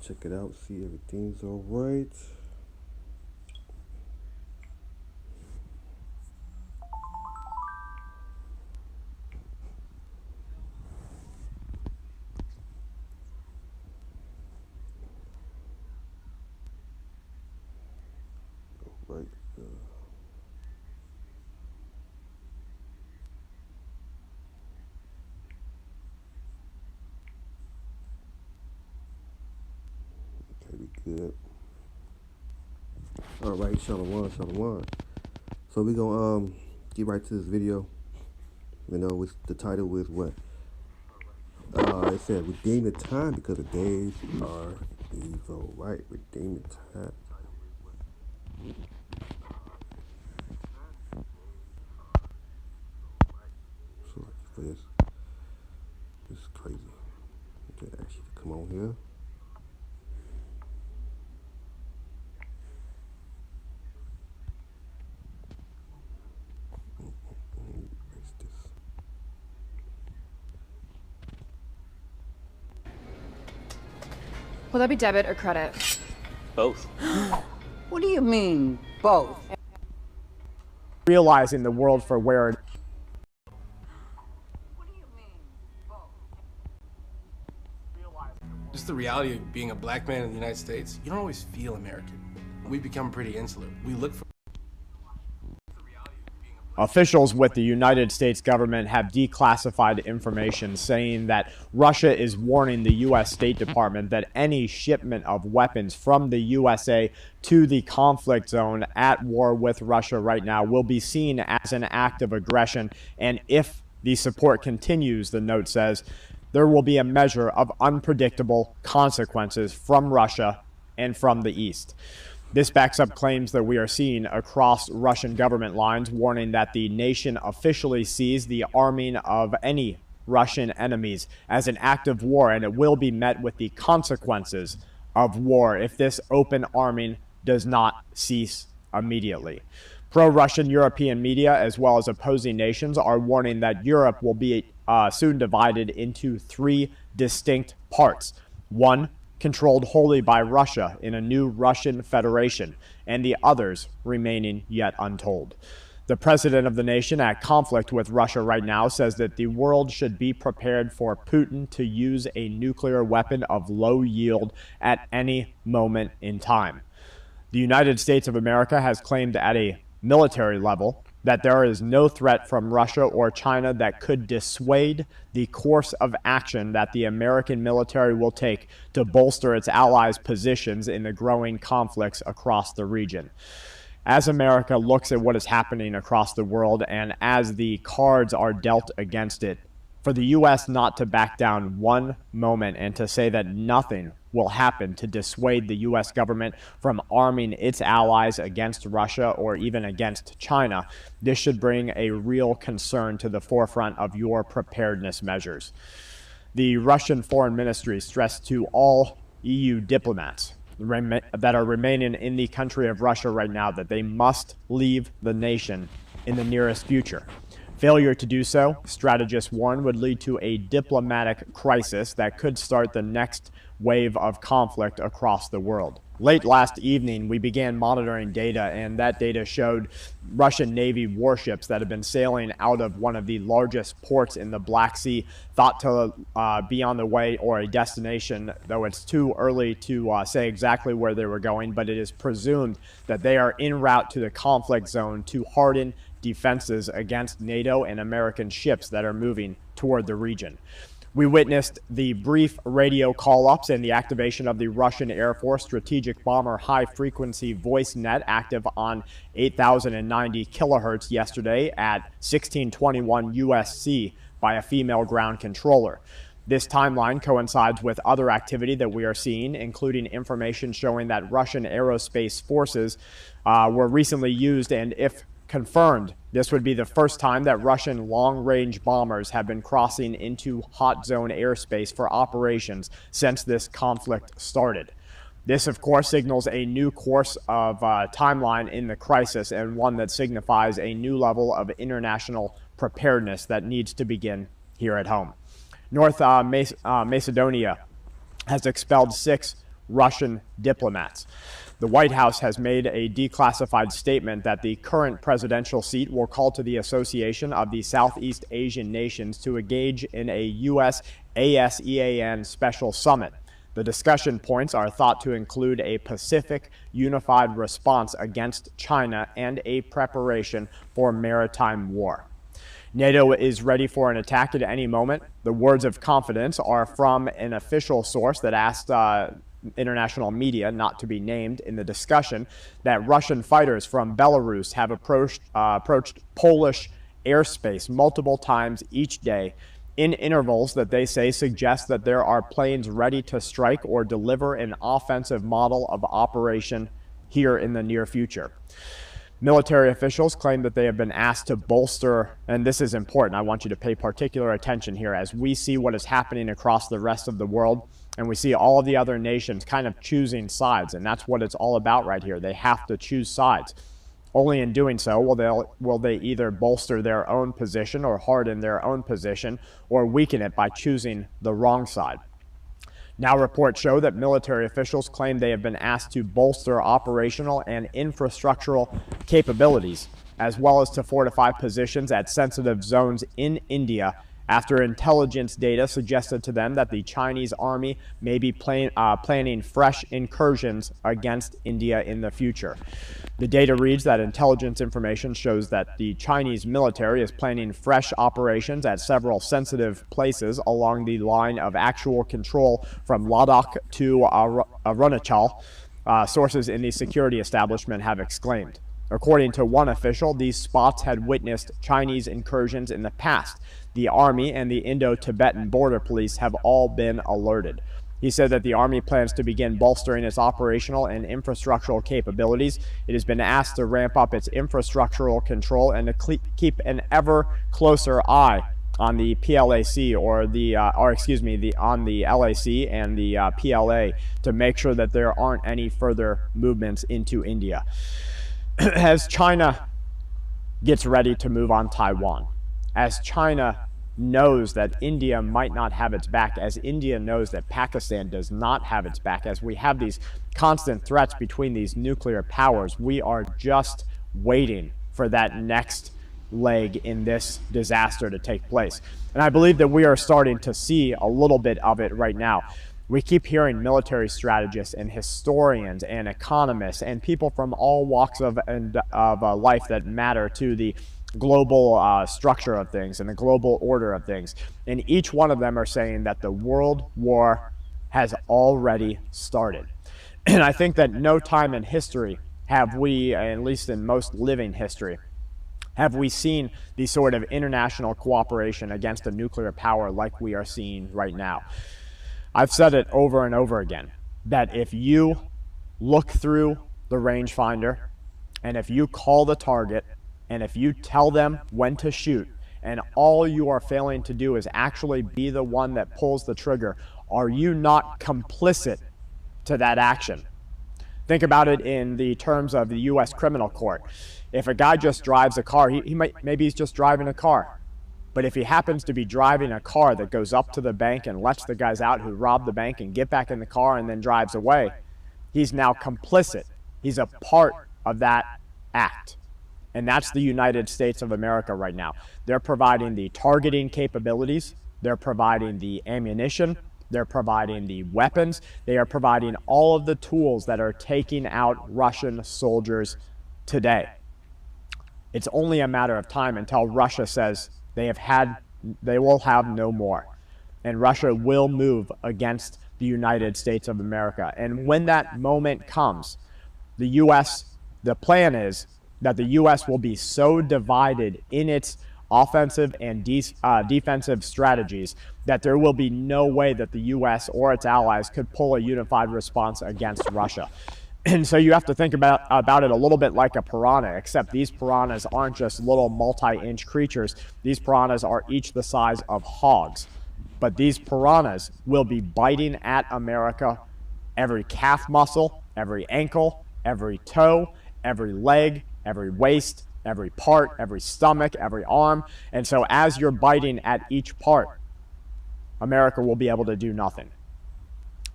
Check it out, see everything's all right. Right. Okay, we good. All right, Shalom, Shalom. So we gonna get right to this video. You know, the title is what? It said redeem the time because the days are evil. Right, redeem the time. So for this is crazy. Okay, actually come on here. Erase this. Will that be debit or credit? Both. What do you mean, both? Realizing the world for where it Just the reality of being a black man in the United States, you don't always feel American. We become pretty insular. We look for... Officials with the United States government have declassified information saying that Russia is warning the U.S. State Department that any shipment of weapons from the USA to the conflict zone at war with Russia right now will be seen as an act of aggression, and if the support continues, the note says, there will be a measure of unpredictable consequences from Russia and from the East. This backs up claims that we are seeing across Russian government lines, warning that the nation officially sees the arming of any Russian enemies as an act of war, and it will be met with the consequences of war if this open arming does not cease immediately. Pro-Russian European media, as well as opposing nations, are warning that Europe will be soon divided into three distinct parts. One, controlled wholly by Russia in a new Russian Federation, and the others remaining yet untold. The president of the nation at conflict with Russia right now says that the world should be prepared for Putin to use a nuclear weapon of low yield at any moment in time. The United States of America has claimed at a military level that there is no threat from Russia or China that could dissuade the course of action that the American military will take to bolster its allies' positions in the growing conflicts across the region. As America looks at what is happening across the world and as the cards are dealt against it, for the U.S. not to back down one moment and to say that nothing will happen to dissuade the U.S. government from arming its allies against Russia or even against China, this should bring a real concern to the forefront of your preparedness measures. The Russian Foreign Ministry stressed to all EU diplomats that are remaining in the country of Russia right now that they must leave the nation in the nearest future. Failure to do so, strategists warn, would lead to a diplomatic crisis that could start the next wave of conflict across the world. Late last evening, we began monitoring data, and that data showed Russian Navy warships that have been sailing out of one of the largest ports in the Black Sea, thought to be on the way or a destination, though it's too early to say exactly where they were going, but it is presumed that they are en route to the conflict zone to harden defenses against NATO and American ships that are moving toward the region. We witnessed the brief radio call-ups and the activation of the Russian Air Force strategic bomber high-frequency voice net active on 8,090 kilohertz yesterday at 1621 USC by a female ground controller. This timeline coincides with other activity that we are seeing, including information showing that Russian aerospace forces were recently used, and if confirmed, this would be the first time that Russian long-range bombers have been crossing into hot zone airspace for operations since this conflict started. This, of course, signals a new course of timeline in the crisis, and one that signifies a new level of international preparedness that needs to begin here at home. North Macedonia has expelled 6 Russian diplomats. The White House has made a declassified statement that the current presidential seat will call to the Association of the Southeast Asian Nations to engage in a U.S. ASEAN special summit. The discussion points are thought to include a Pacific unified response against China and a preparation for maritime war. NATO is ready for an attack at any moment. The words of confidence are from an official source that asked international media not to be named in the discussion that Russian fighters from Belarus have approached Polish airspace multiple times each day in intervals that they say suggest that there are planes ready to strike or deliver an offensive model of operation here in the near future. Military officials claim that they have been asked to bolster, and this is important, I want you to pay particular attention here as we see what is happening across the rest of the world, and we see all of the other nations kind of choosing sides, and that's what it's all about right here. They have to choose sides. Only in doing so will they either bolster their own position or harden their own position or weaken it by choosing the wrong side. Now reports show that military officials claim they have been asked to bolster operational and infrastructural capabilities, as well as to fortify positions at sensitive zones in India after intelligence data suggested to them that the Chinese army may be planning fresh incursions against India in the future. The data reads that intelligence information shows that the Chinese military is planning fresh operations at several sensitive places along the line of actual control from Ladakh to Arunachal, sources in the security establishment have exclaimed. According to one official, these spots had witnessed Chinese incursions in the past. The Army and the Indo-Tibetan Border Police have all been alerted. He said that the Army plans to begin bolstering its operational and infrastructural capabilities. It has been asked to ramp up its infrastructural control and to keep an ever closer eye on the PLAC on the LAC and the PLA to make sure that there aren't any further movements into India. As China gets ready to move on Taiwan, as China knows that India might not have its back, as India knows that Pakistan does not have its back, as we have these constant threats between these nuclear powers, we are just waiting for that next leg in this disaster to take place. And I believe that we are starting to see a little bit of it right now. We keep hearing military strategists and historians and economists and people from all walks of life that matter to the global structure of things and the global order of things. And each one of them are saying that the world war has already started. And I think that no time in history have we, at least in most living history, have we seen the sort of international cooperation against a nuclear power like we are seeing right now. I've said it over and over again, that if you look through the rangefinder and if you call the target and if you tell them when to shoot and all you are failing to do is actually be the one that pulls the trigger, are you not complicit to that action? Think about it in the terms of the U.S. criminal court. If a guy just drives a car, maybe he's just driving a car. But if he happens to be driving a car that goes up to the bank and lets the guys out who robbed the bank and get back in the car and then drives away, he's now complicit. He's a part of that act. And that's the United States of America right now. They're providing the targeting capabilities. They're providing the ammunition. They're providing the weapons. They are providing all of the tools that are taking out Russian soldiers today. It's only a matter of time until Russia says they will have no more. And Russia will move against the United States of America. And when that moment comes, the plan is that the U.S. will be so divided in its offensive and defensive strategies that there will be no way that the U.S. or its allies could pull a unified response against Russia. And so you have to think about it a little bit like a piranha, except these piranhas aren't just little multi-inch creatures. These piranhas are each the size of hogs. But these piranhas will be biting at America, every calf muscle, every ankle, every toe, every leg, every waist, every part, every stomach, every arm. And so as you're biting at each part, America will be able to do nothing.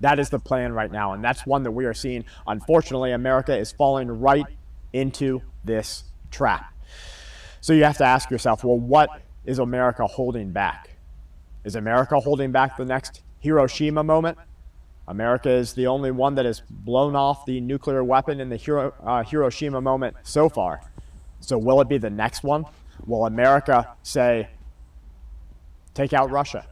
That is the plan right now, and that's one that we are seeing. Unfortunately, America is falling right into this trap. So you have to ask yourself, well, what is America holding back? Is America holding back the next Hiroshima moment? America is the only one that has blown off the nuclear weapon in the Hiroshima moment so far. So will it be the next one? Will America say, take out Russia?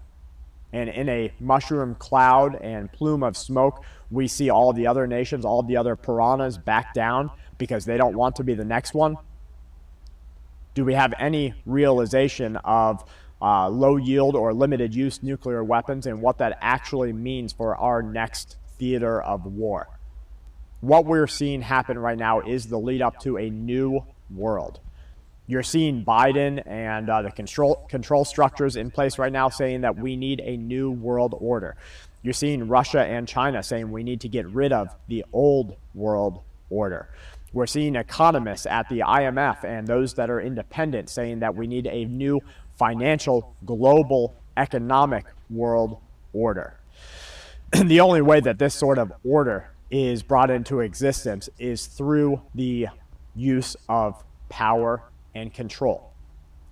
And in a mushroom cloud and plume of smoke, we see all the other nations, all the other piranhas back down because they don't want to be the next one? Do we have any realization of low yield or limited use nuclear weapons and what that actually means for our next theater of war? What we're seeing happen right now is the lead up to a new world. You're seeing Biden and the control structures in place right now saying that we need a new world order. You're seeing Russia and China saying we need to get rid of the old world order. We're seeing economists at the IMF and those that are independent saying that we need a new financial, global, economic world order. The only way that this sort of order is brought into existence is through the use of power and control.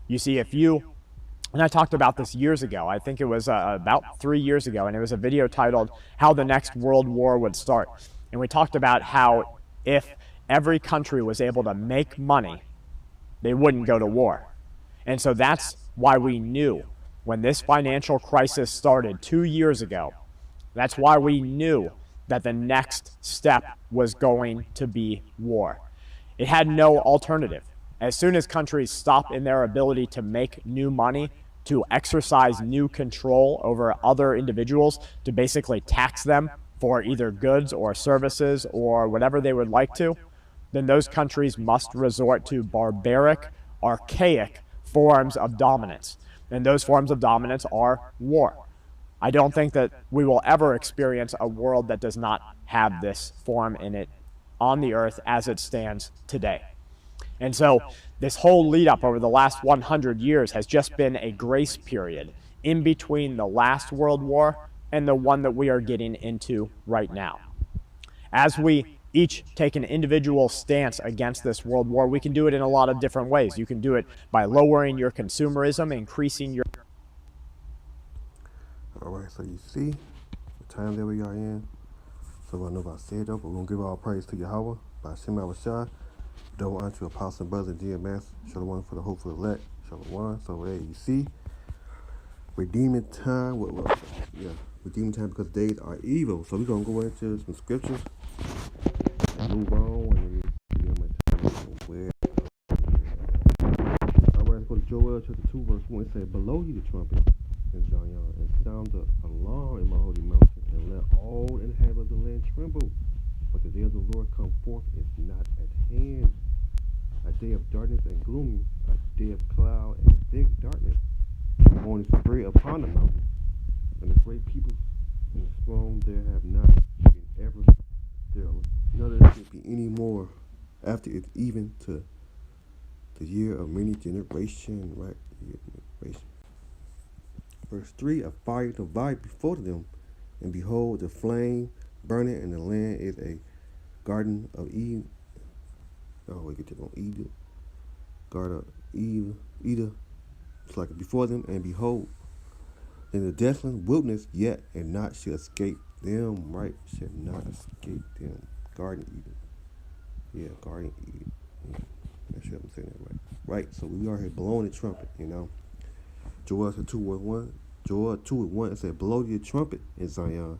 You see, and I talked about this years ago, I think it was about 3 years ago, and it was a video titled How the Next World War Would Start. And we talked about how if every country was able to make money, they wouldn't go to war. And so that's why we knew when this financial crisis started 2 years ago, that's why we knew that the next step was going to be war. It had no alternative. As soon as countries stop in their ability to make new money, to exercise new control over other individuals, to basically tax them for either goods or services or whatever they would like to, then those countries must resort to barbaric, archaic forms of dominance. And those forms of dominance are war. I don't think that we will ever experience a world that does not have this form in it on the earth as it stands today. And so this whole lead up over the last 100 years has just been a grace period in between the last World War and the one that we are getting into right now. As we each take an individual stance against this world war, we can do it in a lot of different ways. You can do it by lowering your consumerism, increasing your... All right, so you see the time that we are in. So I know if I said though, but we're going to give all praise to Yahweh by Shem Rashad. Double honor to Apostle and Brothers and GMS. Shalom for the hopeful elect. Shalom. So there you see. Redeeming time. Redeeming time because days are evil. So we're going to go into some scriptures and move on. All right, let's go to Joel chapter 2, verse 1. It says, blow ye the trumpet in Zion and sound the alarm in my holy mountain, and let all inhabitants of the land tremble. But the day of the Lord come forth is not at hand. A day of darkness and gloomy, a day of cloud and thick darkness. Morning spread upon the mountain, and the great people in the throne there have not been ever there. None there should be any more after it, even to the year of many generations. Right? Generation. Verse 3, a fire divided before them, and behold, the flame burning, and the land is a garden of Eden. Oh, we get to go Eden. Garden of Eden. It's like before them, and behold, in the desolate wilderness, yet and not shall escape them. Right? Shall not escape them. Garden Eden. Yeah, Garden Eden. Yeah, I'm sure I'm saying that right. Right. So we are here blowing the trumpet. You know, Joel 2:1. Joel 2:1. It said, blow your trumpet in Zion.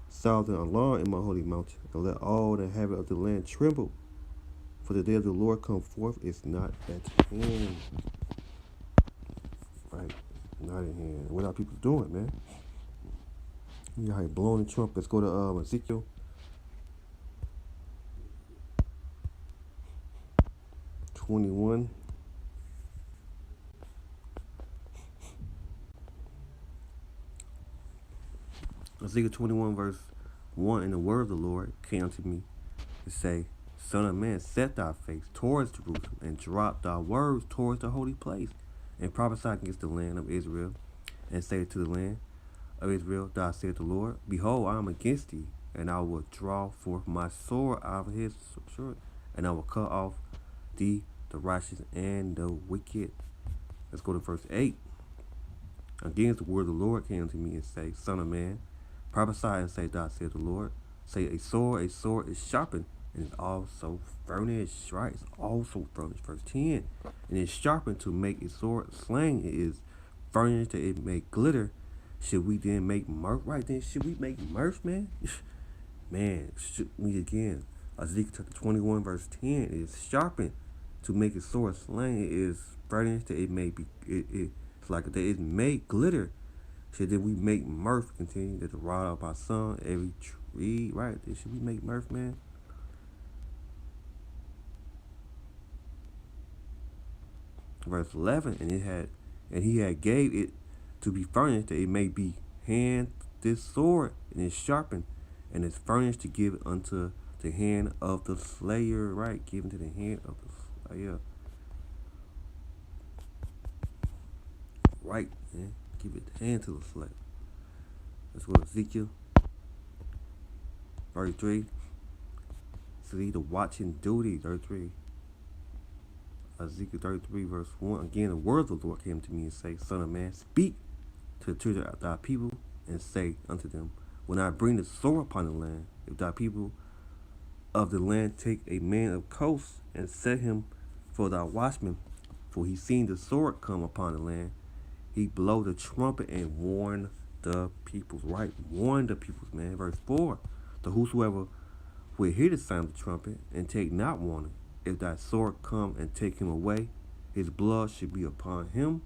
Sound an alarm in my holy mountain, and let all the inhabitants of the land tremble. For the day of the Lord come forth is not at hand. Right, not in hand. What are people doing, man? You know how you blowing the trumpet. Let's go to Ezekiel. (21). Ezekiel 21 verse 1, and the word of the Lord came unto me to say, Son of man, set thy face towards Jerusalem, and drop thy words towards the holy place, and prophesy against the land of Israel, and say to the land, of Israel, thus saith the Lord, behold, I am against thee, and I will draw forth my sword out of his sword, and I will cut off thee the righteous and the wicked. Let's go to verse 8. Again, the word of the Lord came to me and say, Son of man, prophesy and say, thus saith the Lord, say, a sword is sharpened, and it's also furnished, right? It's also furnished. Verse 10. And it's sharpened to make a sword slang. It is furnished that it may glitter. Should we then make mirth? Right then, should we make mirth, man? Man, should we again? Ezekiel chapter 21, verse 10 is sharpened to make a sword slang. It is furnished that it may be, it's like that it may glitter. Should then we make mirth? Continue that the rod of our son, every tree, right? Should we make mirth, man? Verse 11, and he had gave it to be furnished that it may be hand this sword, and is sharpened, and is furnished to give it unto the hand of the slayer, right? Given to the hand of the slayer. Right, man. Give it the hand to the slayer. Let's go to Ezekiel 33. See the watching duty, 33. Ezekiel 33, verse 1. Again, the word of the Lord came to me and say, Son of man, speak to the children of thy people, and say unto them, when I bring the sword upon the land, if thy people of the land take a man of coast, and set him for thy watchman, for he seen the sword come upon the land, he blow the trumpet and warn the peoples, right? Warn the peoples, man. Verse 4. To whosoever will hear the sound of the trumpet, and take not warning, if thy sword come and take him away, his blood should be upon him,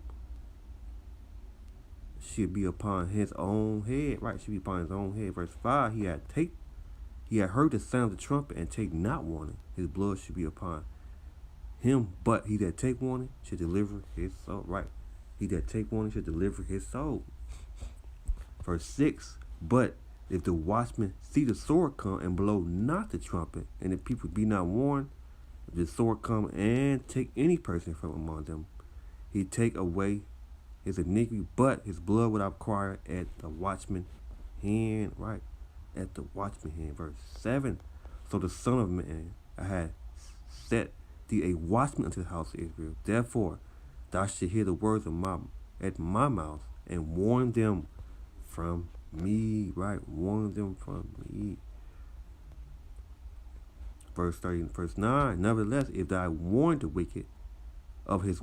should be upon his own head, right? Should be upon his own head. Verse 5, he had heard the sound of the trumpet and take not warning, his blood should be upon him, but he that take warning should deliver his soul, right? He that take warning should deliver his soul. Verse 6, but if the watchman see the sword come and blow not the trumpet, and the people be not warned, if the sword come and take any person from among them, he take away his iniquity, but his blood would acquire at the watchman hand, right? At the watchman hand. Verse 7. So the Son of Man, I had set thee a watchman unto the house of Israel. Therefore, thou shalt hear the words of my mouth, and warn them from me, right? Warn them from me. Verse 30 and verse 9. Nevertheless, if thou warn the wicked of his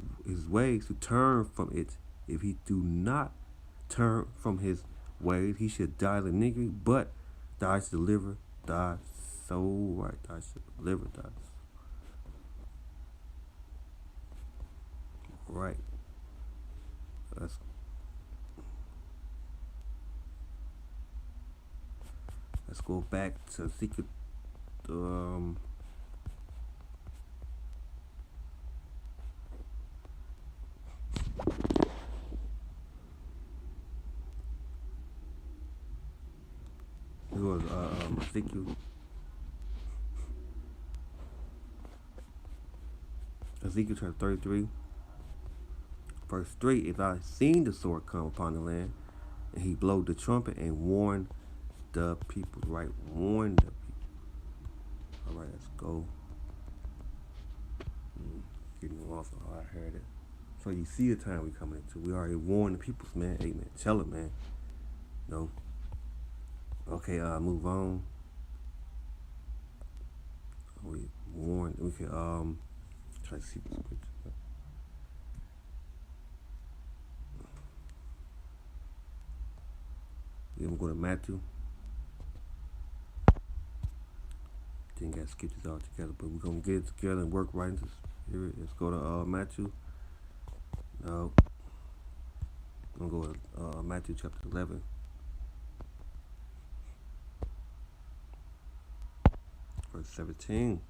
ways to turn from it, if he do not turn from his ways, he should die of iniquity, but thou shalt deliver thy soul, right? Thou shalt deliver thy soul. Right. Let's go back to Ezekiel. It was Ezekiel chapter 33, verse 3. If I seen the sword come upon the land, and he blowed the trumpet and warned the people, right? Warn the people. All right, let's go. Getting off of how I heard it. So you see the time we coming into. We already warned the peoples, man. Amen. Tell it, man. No. Okay, move on. We warned. We can try to see the scripture. We're gonna go to Matthew. Didn't got scriptures all together, but we're gonna get it together and work right into here. Let's go to Matthew. No. I'm gonna go to Matthew chapter 11. Verse 17.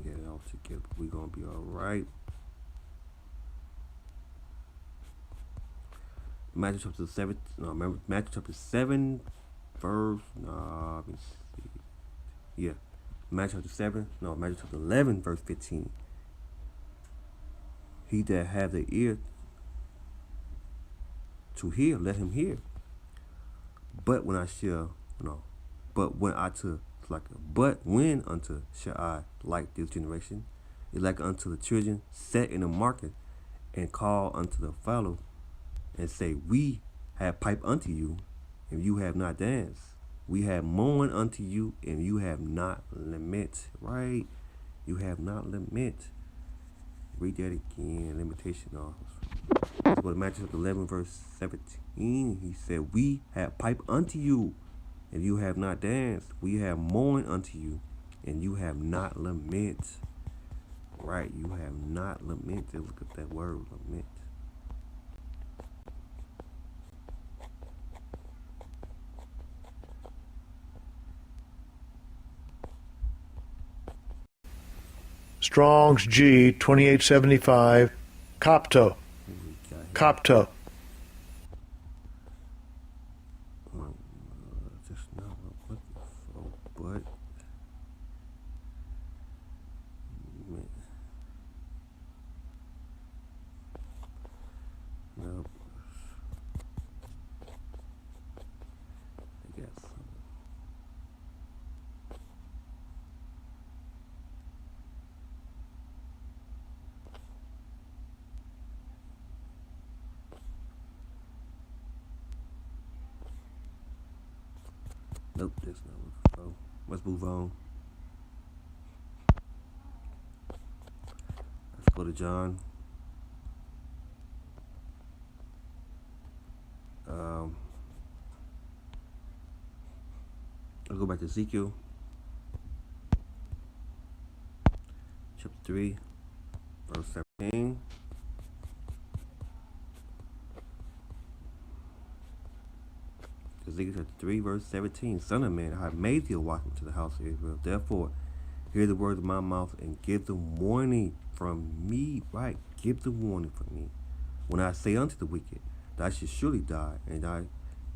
Get it all together, but we're gonna be alright. Matthew chapter 7. No, remember Matthew chapter 7, verse. Let me see. Yeah, Matthew chapter 7. No, Matthew chapter 11, verse 15. He that hath the ear. to hear, let him hear. But when I shall, but when unto shall I like this generation, it like unto the children set in the market, and call unto the fellow, and say, we have piped unto you, and you have not danced. We have mourned unto you, and you have not lament. Right? You have not lament. Read that again. Limitation off. Let's go to Matthew 11, verse 17. He said, we have piped unto you, and you have not danced. We have mourned unto you, and you have not lament. Right? You have not lamented. Look at that word, lament. Strong's G 2875, Copto. Copto. Just not what I'm looking for, but man. No. I guess. Nope, that's not what I'm looking for. Let's move on. Let's go to John. Let's go back to Ezekiel. Chapter 3, verse 17. Ezekiel chapter 3, verse 17. Son of man, I have made thee a watchman to the house of Israel. Therefore, hear the words of my mouth and give them warning from me. Right? Give them warning from me. When I say unto the wicked, thou shalt surely die, and I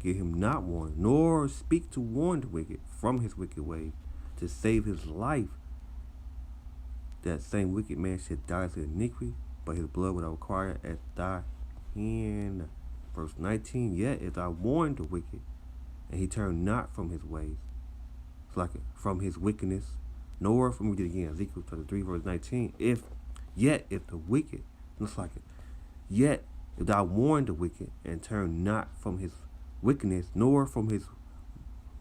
give him not warning, nor speak to warn the wicked from his wicked way, to save his life. That same wicked man should die through iniquity, but his blood will I require at thy hand. Verse 19. Yet if I warn the wicked, and he turned not from his ways, it's like from his wickedness, nor from me again. Ezekiel 3, verse 19. If the wicked, looks like it. Yet if thou warn the wicked, and turn not from his wickedness, nor from his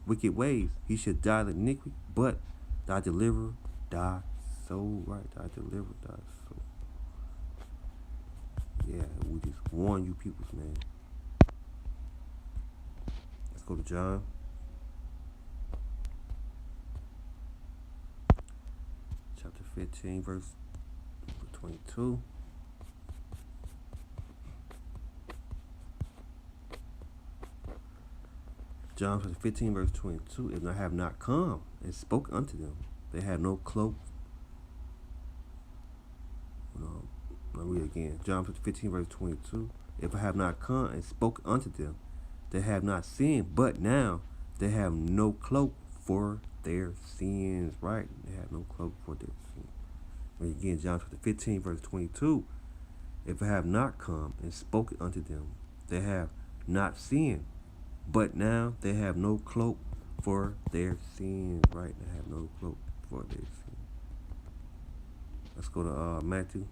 wicked ways, he should die the iniquity, but thy deliverer, thy soul. Right? Thy deliverer, thy soul. Yeah, we just warn you peoples, man. Let's go to John. Chapter 15, verse 22. John 15, verse 22. If I have not come and spoke unto them, they have no cloak. I'll read it again. John 15, verse 22. If I have not come and spoke unto them, they have not sinned, but now they have no cloak for their sins. Right? They have no cloak for their sins. And again, John 15, verse 22. If I have not come and spoken unto them, they have not sinned, but now they have no cloak for their sins. Right? They have no cloak for their sins. Let's go to Matthew.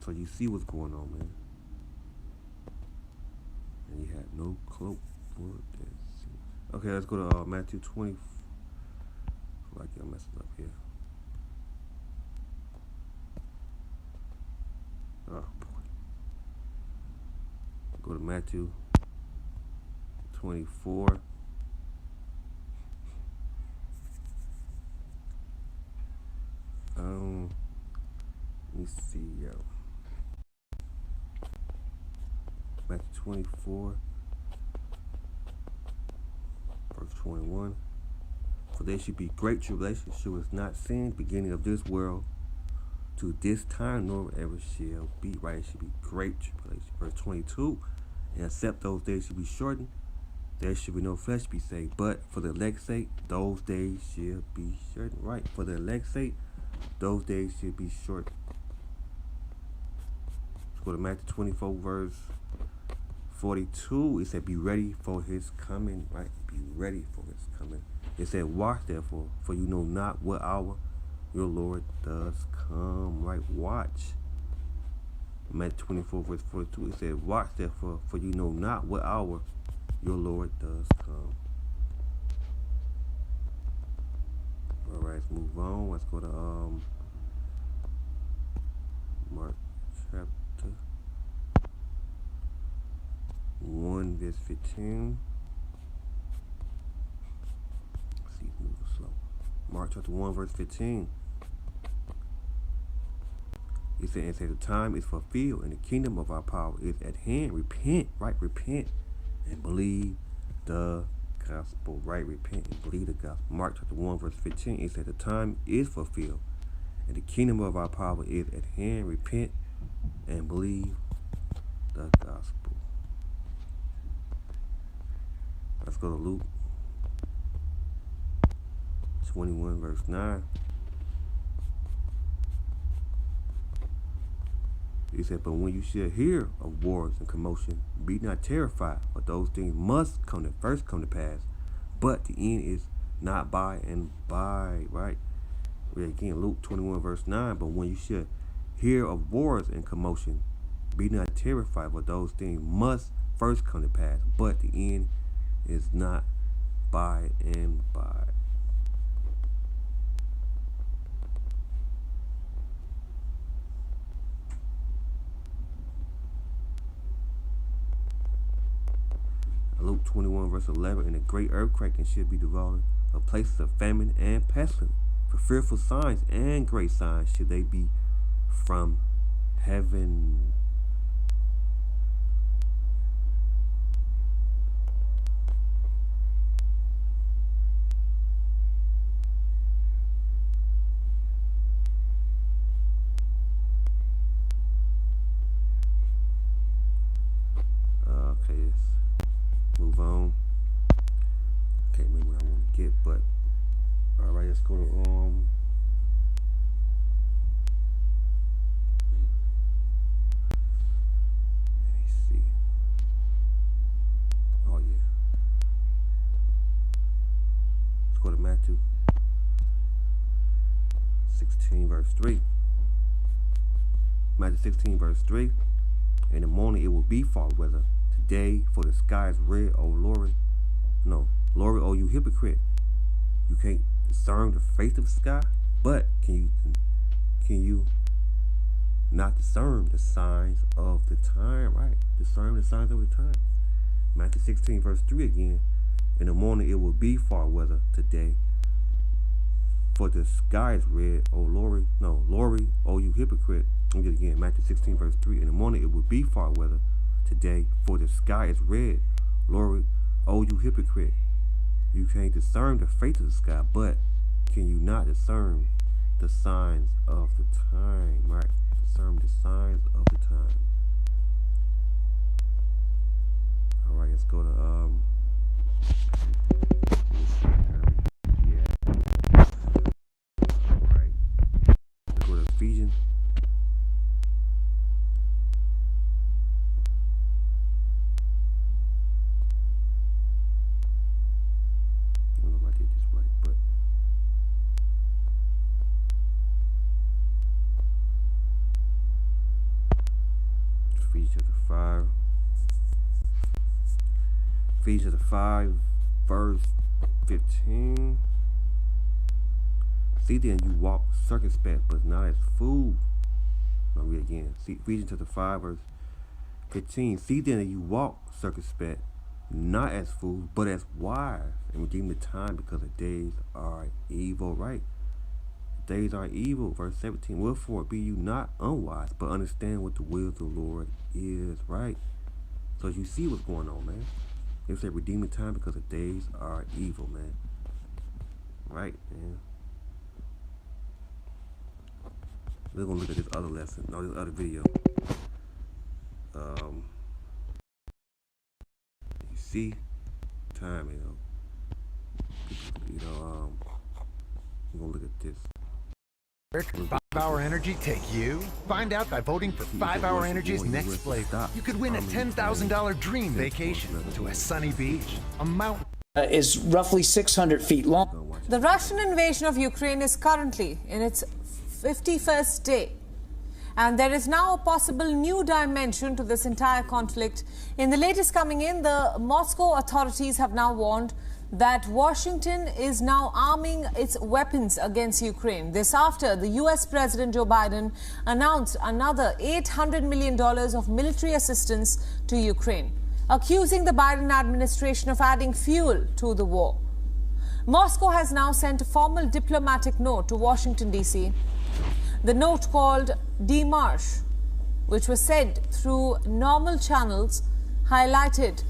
So you see what's going on, man. And you had no cloak for their sins. Okay, let's go to Matthew 20. I feel like I'm messing up here. Oh boy. Go to Matthew 24. Let me see, Matthew 24, verse 21. For there should be great tribulation, sure is not sin, beginning of this world to this time, nor ever shall be. Right? It should be great tribulation. Verse 22. And except those days should be shortened, there should be no flesh be saved. But for the elect's sake, those days shall be shortened. Right? For the elect's sake, those days should be shortened. go to Matthew 24, verse 42. It said, be ready for his coming, right? Be ready for his coming. It said, watch therefore, for you know not what hour your Lord does come, right? Watch. Matthew 24, verse 42. It said, watch therefore, for you know not what hour your Lord does come. All right, let's move on. Let's go to Mark chapter 1, verse 15. Let's see, it's moving slow. Mark chapter 1, verse 15. It said, the time is fulfilled and the kingdom of our power is at hand. Repent, right? Repent and believe the gospel, right? Repent and believe the gospel. Mark chapter 1, verse 15. It said, the time is fulfilled and the kingdom of our power is at hand. Repent and believe the gospel. Let's go to Luke 21, verse 9. He said, but when you shall hear of wars and commotion, be not terrified, for those things must first come to pass, but the end is not by and by, right? Read again, Luke 21, verse 9. But when you shall hear of wars and commotion, be not terrified, for those things must first come to pass, but the end is not by and by. Luke 21, verse 11, and a great earthquake should be devoured of places of famine and pestilence. For fearful signs and great signs should they be from heaven. Okay, let's move on. Can't remember what I want to get, but all right, let's go to let me see. Oh yeah. Let's go to Matthew 16, verse 3. Matthew 16, verse 3. In the morning it will be fall weather. Today, for the sky is red, O Lord. No, Lord, oh you hypocrite. You can't discern the face of the sky, but can you not discern the signs of the time, right? Discern the signs of the time. Matthew 16, verse 3 again. In the morning it will be fall weather today. For the sky is red, O Lord. No, Lord, oh you hypocrite. Let me get it again. Matthew 16, verse 3. In the morning it will be fall weather today, for the sky is red. Lord, oh you hypocrite. You can't discern the face of the sky, but can you not discern the signs of the time, right? Discern the signs of the time. All right, let's go to all right. Let's go to Ephesians. Ephesians 5, verse 15. See then you walk circumspect, but not as fools. I'll read it again. See, Ephesians 5, verse 15. See then that you walk circumspect, not as fools, but as wise, and redeem the time, because the days are evil, right? The days are evil. Verse 17. Wherefore be you not unwise, but understand what the will of the Lord is, right? So you see what's going on, man. They say redeem the time because the days are evil, man. Right, man. We're gonna look at this other lesson, no, this other video. You see, time, we're gonna look at this. Where could 5-Hour Energy take you? Find out by voting for 5-Hour Energy's next flavor. You could win a $10,000 dream vacation to a sunny beach, a mountain. Is roughly 600 feet long. The Russian invasion of Ukraine is currently in its 51st day. And there is now a possible new dimension to this entire conflict. In the latest coming in, the Moscow authorities have now warned that Washington is now arming its weapons against Ukraine. This after the US President Joe Biden announced another $800 million of military assistance to Ukraine, accusing the Biden administration of adding fuel to the war. Moscow has now sent a formal diplomatic note to Washington, D.C. The note, called Demarche, which was sent through normal channels, highlighted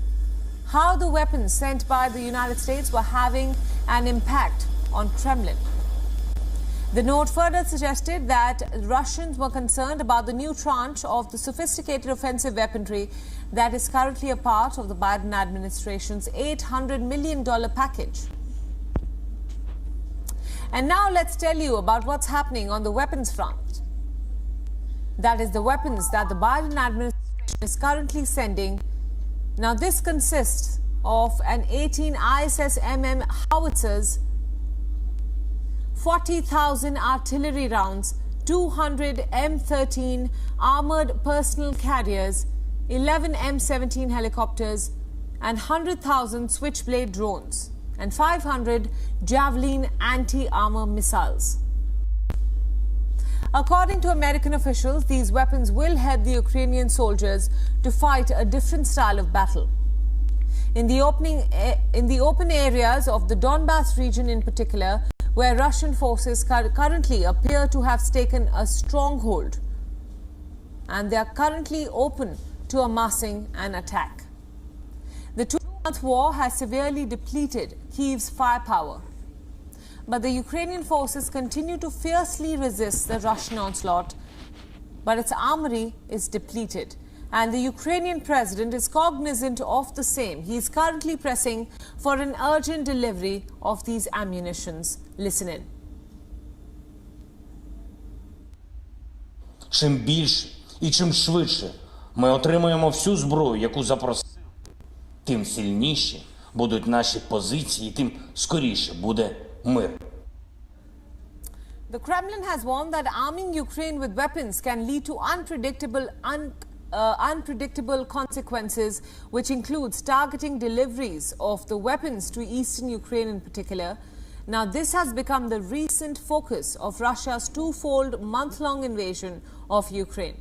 how the weapons sent by the United States were having an impact on Kremlin. The note further suggested that Russians were concerned about the new tranche of the sophisticated offensive weaponry that is currently a part of the Biden administration's $800 million package. And now let's tell you about what's happening on the weapons front. That is, the weapons that the Biden administration is currently sending. Now, this consists of an 18 ISS-MM howitzers, 40,000 artillery rounds, 200 M13 armored personnel carriers, 11 M17 helicopters, and 100,000 Switchblade drones, and 500 Javelin anti-armor missiles. According to American officials, these weapons will help the Ukrainian soldiers to fight a different style of battle. In the open areas of the Donbass region in particular, where Russian forces currently appear to have taken a stronghold, and they are currently open to amassing an attack. The two-month war has severely depleted Kyiv's firepower. But the Ukrainian forces continue to fiercely resist the Russian onslaught, but its armory is depleted. And the Ukrainian president is cognizant of the same. He is currently pressing for an urgent delivery of these ammunitions. Listen in. Чим більше і чим швидше ми отримаємо всю зброю, яку запросили, тим сильніші будуть наші позиції, тим скоріше буде мир. The Kremlin has warned that arming Ukraine with weapons can lead to unpredictable consequences, which includes targeting deliveries of the weapons to eastern Ukraine in particular. Now, this has become the recent focus of Russia's twofold month-long invasion of Ukraine.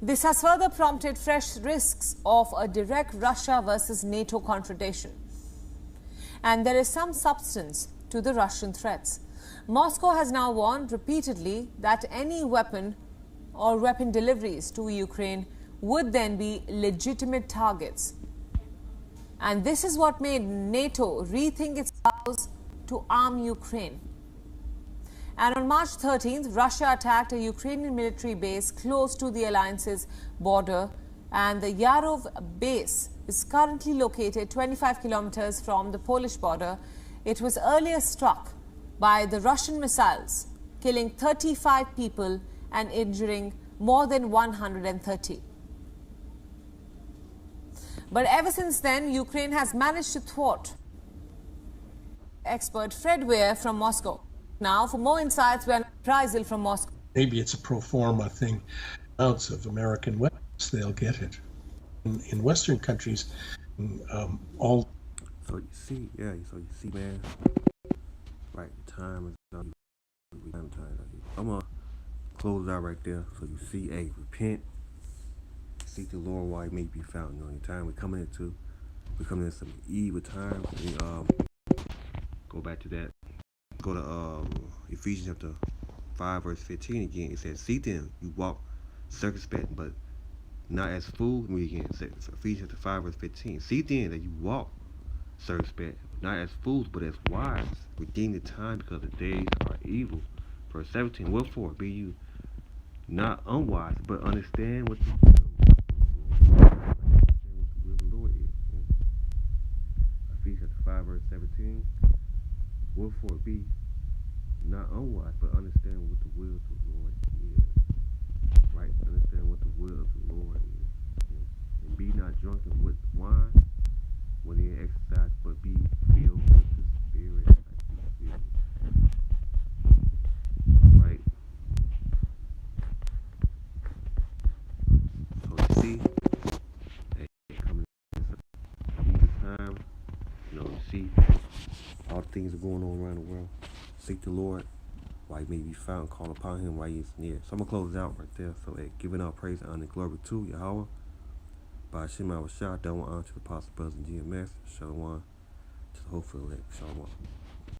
This has further prompted fresh risks of a direct Russia versus NATO confrontation. And there is some substance to the Russian threats. Moscow has now warned repeatedly that any weapon or weapon deliveries to Ukraine would then be legitimate targets. And this is what made NATO rethink its vows to arm Ukraine. And on March 13th, Russia attacked a Ukrainian military base close to the alliance's border, and the Yarov base is currently located 25 kilometers from the Polish border. It was earlier struck by the Russian missiles, killing 35 people and injuring more than 130. But ever since then, Ukraine has managed to thwart. Expert Fred Weir from Moscow. Now, for more insights, we are Prizil from Moscow. Maybe it's a pro forma thing. Ounce of American weapons, they'll get it. In Western countries, all. So you see, man. Right, time is up. I'm gonna close out right there. So you see, hey, repent. Seek the Lord while he may be found. You know, time we're coming into some evil times. Go back to that. Go to Ephesians chapter 5 verse 15 again. It says, "See then you walk circumspect, but not as fools." Again, Ephesians chapter 5 verse 15. "See then that you walk circumspect, not as fools, but as wise, redeem the time, because the days are evil." Verse 17. "Wherefore be you not unwise, but understand what the will of the Lord is." Ephesians chapter 5 verse 17. "Wherefore be not unwise, but understand what the will of the Lord is. Right? Understand what the will of the Lord is. And be not drunken with wine when they exercise, but be filled with the Spirit. Right? So you see, coming in time, you know, you see all the things are going on around the world. Seek the Lord while he may be found, call upon him while he is near. So I'm gonna close it out right there. So giving all praise, honor, and glory to Yahweh. By Hashem Awashah, double honor to the Apostle Brothers and GMS. Shalom to the hopeful elect. Shalom.